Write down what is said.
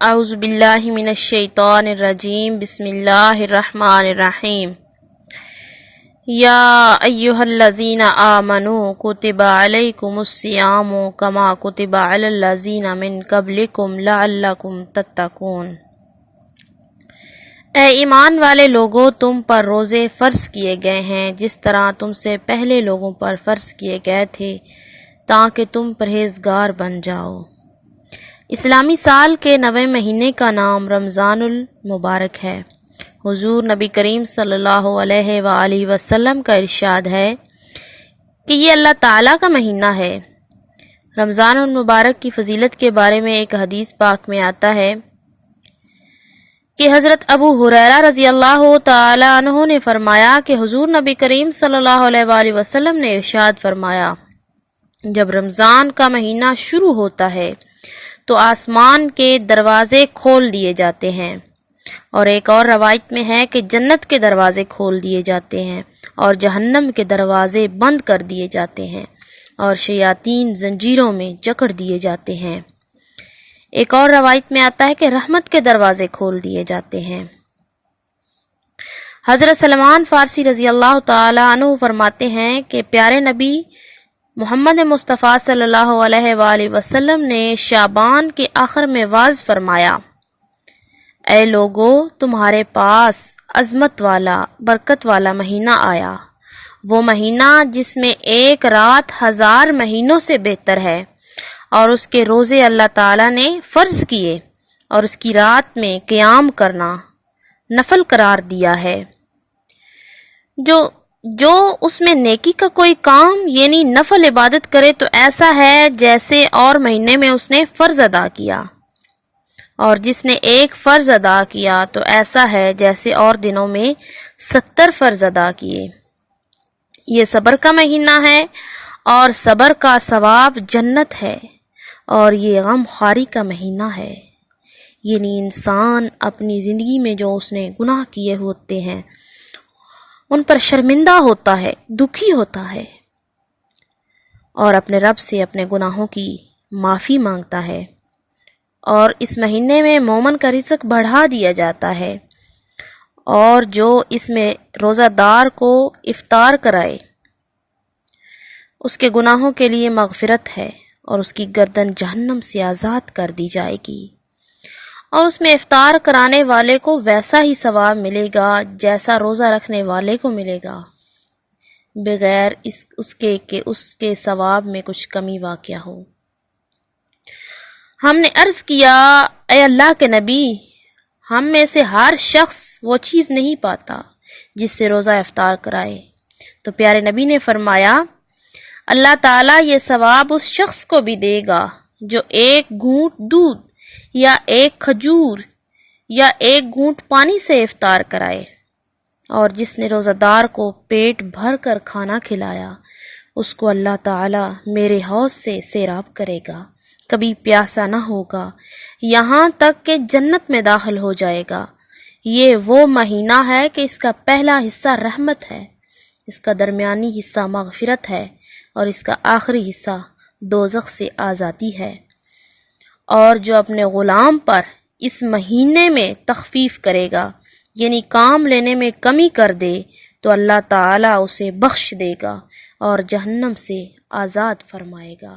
اعوذ باللہ من الشیطان الرجیم بسم اللہ الرحمن الرحیم یا ایہا الذین آمنوا کتب علیکم الصیام کما کتب علی الذین من قبلکم لعلکم تتقون۔ اے ایمان والے لوگو، تم پر روزے فرض کیے گئے ہیں جس طرح تم سے پہلے لوگوں پر فرض کیے گئے تھے تاکہ تم پرہیزگار بن جاؤ۔ اسلامی سال کے 9ویں مہینے کا نام رمضان المبارک ہے۔ حضور نبی کریم صلی اللہ علیہ وآلہ وسلم کا ارشاد ہے کہ یہ اللہ تعالیٰ کا مہینہ ہے۔ رمضان المبارک کی فضیلت کے بارے میں ایک حدیث پاک میں آتا ہے کہ حضرت ابو ہریرہ رضی اللہ تعالی عنہ نے فرمایا کہ حضور نبی کریم صلی اللہ علیہ وآلہ وسلم نے ارشاد فرمایا، جب رمضان کا مہینہ شروع ہوتا ہے تو آسمان کے دروازے کھول دیے جاتے ہیں، اور ایک اور روایت میں ہے کہ جنت کے دروازے کھول دیے جاتے ہیں اور جہنم کے دروازے بند کر دیے جاتے ہیں اور شیاطین زنجیروں میں جکڑ دیے جاتے ہیں۔ ایک اور روایت میں آتا ہے کہ رحمت کے دروازے کھول دیے جاتے ہیں۔ حضرت سلمان فارسی رضی اللہ تعالی عنہ فرماتے ہیں کہ پیارے نبی محمد مصطفیٰ صلی اللہ علیہ وآلہ وسلم نے شعبان کے آخر میں واعظ فرمایا، اے لوگو، تمہارے پاس عظمت والا برکت والا مہینہ آیا، وہ مہینہ جس میں ایک رات 1000 مہینوں سے بہتر ہے، اور اس کے روزے اللہ تعالیٰ نے فرض کیے اور اس کی رات میں قیام کرنا نفل قرار دیا ہے۔ جو اس میں نیکی کا کوئی کام یعنی نفل عبادت کرے تو ایسا ہے جیسے اور مہینے میں اس نے فرض ادا کیا، اور جس نے ایک فرض ادا کیا تو ایسا ہے جیسے اور دنوں میں 70 فرض ادا کیے۔ یہ صبر کا مہینہ ہے اور صبر کا ثواب جنت ہے، اور یہ غم خواری کا مہینہ ہے، یعنی انسان اپنی زندگی میں جو اس نے گناہ کیے ہوتے ہیں ان پر شرمندہ ہوتا ہے، دکھی ہوتا ہے، اور اپنے رب سے اپنے گناہوں کی معافی مانگتا ہے۔ اور اس مہینے میں مومن کا رزق بڑھا دیا جاتا ہے، اور جو اس میں روزہ دار کو افطار کرائے اس کے گناہوں کے لیے مغفرت ہے، اور اس کی گردن جہنم سے آزاد کر دی جائے گی، اور اس میں افطار کرانے والے کو ویسا ہی ثواب ملے گا جیسا روزہ رکھنے والے کو ملے گا، بغیر اس کے ثواب میں کچھ کمی واقع ہو۔ ہم نے عرض کیا، اے اللہ کے نبی، ہم میں سے ہر شخص وہ چیز نہیں پاتا جس سے روزہ افطار کرائے۔ تو پیارے نبی نے فرمایا، اللہ تعالیٰ یہ ثواب اس شخص کو بھی دے گا جو ایک گھونٹ دودھ یا ایک کھجور یا ایک گھونٹ پانی سے افطار کرائے، اور جس نے روزہ دار کو پیٹ بھر کر کھانا کھلایا اس کو اللہ تعالیٰ میرے حوض سے سیراب کرے گا، کبھی پیاسا نہ ہوگا یہاں تک کہ جنت میں داخل ہو جائے گا۔ یہ وہ مہینہ ہے کہ اس کا پہلا حصہ رحمت ہے، اس کا درمیانی حصہ مغفرت ہے، اور اس کا آخری حصہ دوزخ سے آزادی ہے۔ اور جو اپنے غلام پر اس مہینے میں تخفیف کرے گا یعنی کام لینے میں کمی کر دے تو اللہ تعالیٰ اسے بخش دے گا اور جہنم سے آزاد فرمائے گا۔